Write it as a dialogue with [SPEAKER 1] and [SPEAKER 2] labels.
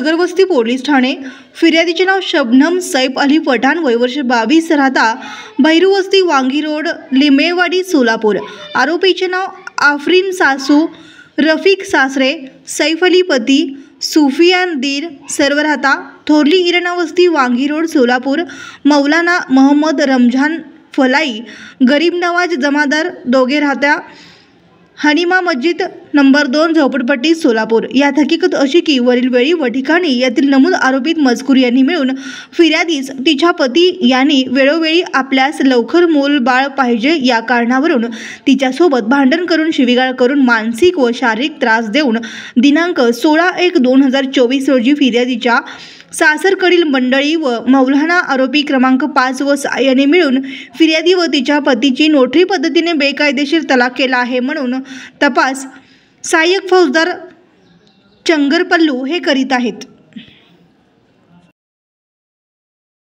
[SPEAKER 1] Salgarwasti police Thane. फिर्यादीचे नाव शबनम सैफ अली पठाण, वय वर्ष 22, राहता भैरूवस्ती वांगी रोड, लिंबेवाडी, सोलापूर। आरोपीचे नाव आफरीन सासू रफिक सासरे सैफ अली पती सुफियान दीर, सर्व राहता थोरली इराणा वस्ती वांगी रोड, सोलापूर। मौलाना मोहम्मद रमजान फलाई गरीब नवाज जमादार, दोघे राहत्या हनीमा मस्जिद नंबर 2, झोपडपट्टी, सोलापूर। यात हकीकत अशी की वरील वेळी व ठिकाणी यातील नमूद आरोपित मजकूर यांनी मिळून फिर्यादीस तिच्या पती यांनी वेळोवेळी आपल्यास लवकर मूल बाळ पाहिजे या कारणावरून तिच्यासोबत भांडण करून, शिवीगाळ करून, मानसिक व शारीरिक त्रास देऊन दिनांक 16/1/2024 रोजी फिर्यादीच्या सासरकडील मंडळी व मौलाना आरोपी क्रमांक 5 व 6 यांनी मिळून फिर्यादी व तिच्या पतीची नोटरी पद्धतीने बेकायदेशीर तलाक केला आहे म्हणून तपास सहाय्यक फौजदार चंगरपल्लू हे करीत आहेत।